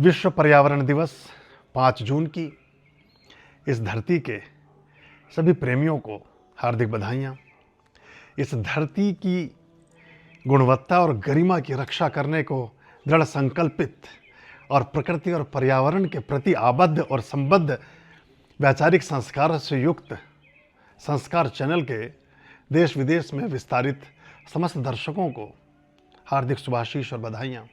विश्व पर्यावरण दिवस 5 जून की इस धरती के सभी प्रेमियों को हार्दिक बधाइयाँ। इस धरती की गुणवत्ता और गरिमा की रक्षा करने को दृढ़ संकल्पित और प्रकृति और पर्यावरण के प्रति आबद्ध और संबद्ध वैचारिक संस्कार से युक्त संस्कार चैनल के देश विदेश में विस्तारित समस्त दर्शकों को हार्दिक शुभाशीष और बधाइयाँ।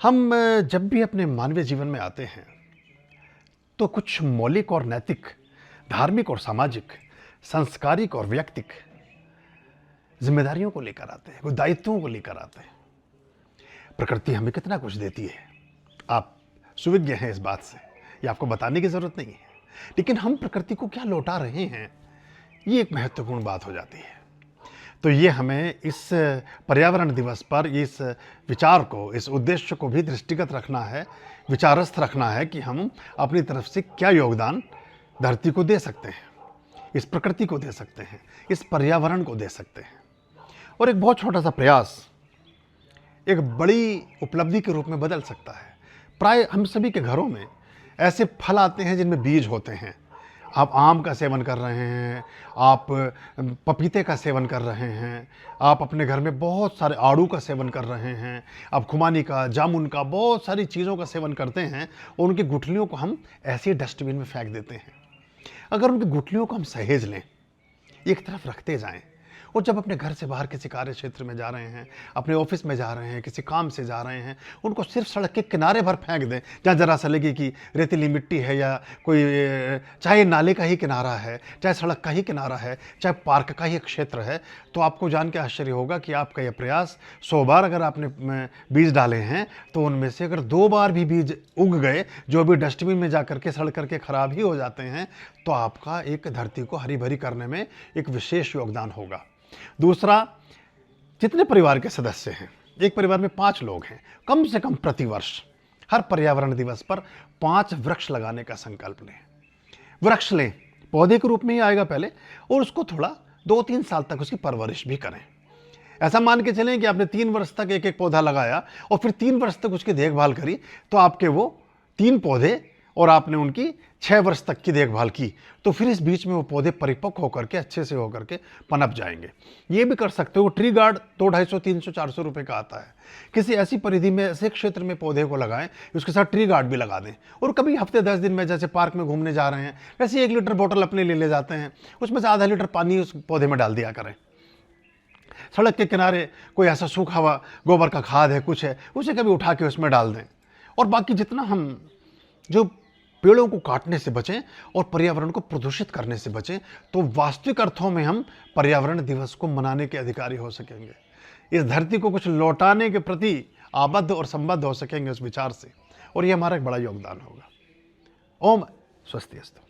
हम जब भी अपने मानवीय जीवन में आते हैं तो कुछ मौलिक और नैतिक, धार्मिक और सामाजिक, सांस्कारिक और व्यक्तिक जिम्मेदारियों को लेकर आते हैं, कुछ दायित्वों को लेकर आते हैं। प्रकृति हमें कितना कुछ देती है, आप सुविज्ञ हैं इस बात से, ये आपको बताने की ज़रूरत नहीं है। लेकिन हम प्रकृति को क्या लौटा रहे हैं, ये एक महत्वपूर्ण बात हो जाती है। तो ये हमें इस पर्यावरण दिवस पर इस विचार को, इस उद्देश्य को भी दृष्टिगत रखना है, विचारस्थ रखना है कि हम अपनी तरफ से क्या योगदान धरती को दे सकते हैं, इस प्रकृति को दे सकते हैं, इस पर्यावरण को दे सकते हैं। और एक बहुत छोटा सा प्रयास एक बड़ी उपलब्धि के रूप में बदल सकता है। प्राय हम सभी के घरों में ऐसे फल आते हैं जिनमें बीज होते हैं। आप आम का सेवन कर रहे हैं, आप पपीते का सेवन कर रहे हैं, आप अपने घर में बहुत सारे आड़ू का सेवन कर रहे हैं, आप खुमानी का, जामुन का, बहुत सारी चीज़ों का सेवन करते हैं और उनकी गुठलियों को हम ऐसे ही डस्टबिन में फेंक देते हैं। अगर उनकी गुठलियों को हम सहेज लें, एक तरफ रखते जाएं, और जब अपने घर से बाहर किसी कार्य क्षेत्र में जा रहे हैं, अपने ऑफिस में जा रहे हैं, किसी काम से जा रहे हैं, उनको सिर्फ सड़क के किनारे भर फेंक दें, जहाँ जरा सा लगे कि रेतीली मिट्टी है या कोई, चाहे नाले का ही किनारा है, चाहे सड़क का ही किनारा है, चाहे पार्क का ही क्षेत्र है, तो आपको जान के आश्चर्य होगा कि आपका यह प्रयास 100 बार अगर आपने बीज डाले हैं तो उनमें से अगर 2 बार भी बीज उग गए, जो भी डस्टबिन में जा करके सड़ करके खराब ही हो जाते हैं, तो आपका एक धरती को हरी भरी करने में एक विशेष योगदान होगा। दूसरा, जितने परिवार के सदस्य हैं, एक परिवार में 5 लोग हैं, कम से कम प्रतिवर्ष हर पर्यावरण दिवस पर 5 वृक्ष लगाने का संकल्प लें। वृक्ष लें, पौधे के रूप में ही आएगा पहले, और उसको थोड़ा 2-3 साल तक उसकी परवरिश भी करें। ऐसा मान के चलें कि आपने 3 वर्ष तक एक पौधा लगाया और फिर 3 वर्ष तक उसकी देखभाल करी, तो आपके वो 3 पौधे और आपने उनकी 6 वर्ष तक की देखभाल की, तो फिर इस बीच में वो पौधे परिपक्व होकर के, अच्छे से होकर के पनप जाएंगे। ये भी कर सकते हो, ट्री गार्ड 200, 250, 300, 400 रुपये का आता है। किसी ऐसी परिधि में, ऐसे क्षेत्र में पौधे को लगाएं, उसके साथ ट्री गार्ड भी लगा दें। और कभी हफ्ते 10 दिन में जैसे पार्क में घूमने जा रहे हैं, वैसे 1 लीटर बोतल अपने ले जाते हैं, उसमें से आधा लीटर पानी उस पौधे में डाल दिया करें। सड़क के किनारे कोई ऐसा सूखा हुआ गोबर का खाद है, कुछ है, उसे कभी उठा के उसमें डाल दें। और बाकी जितना हम जो पेड़ों को काटने से बचें और पर्यावरण को प्रदूषित करने से बचें, तो वास्तविक अर्थों में हम पर्यावरण दिवस को मनाने के अधिकारी हो सकेंगे। इस धरती को कुछ लौटाने के प्रति आबद्ध और संबद्ध हो सकेंगे उस विचार से, और ये हमारा एक बड़ा योगदान होगा। ओम स्वस्ति अस्तु।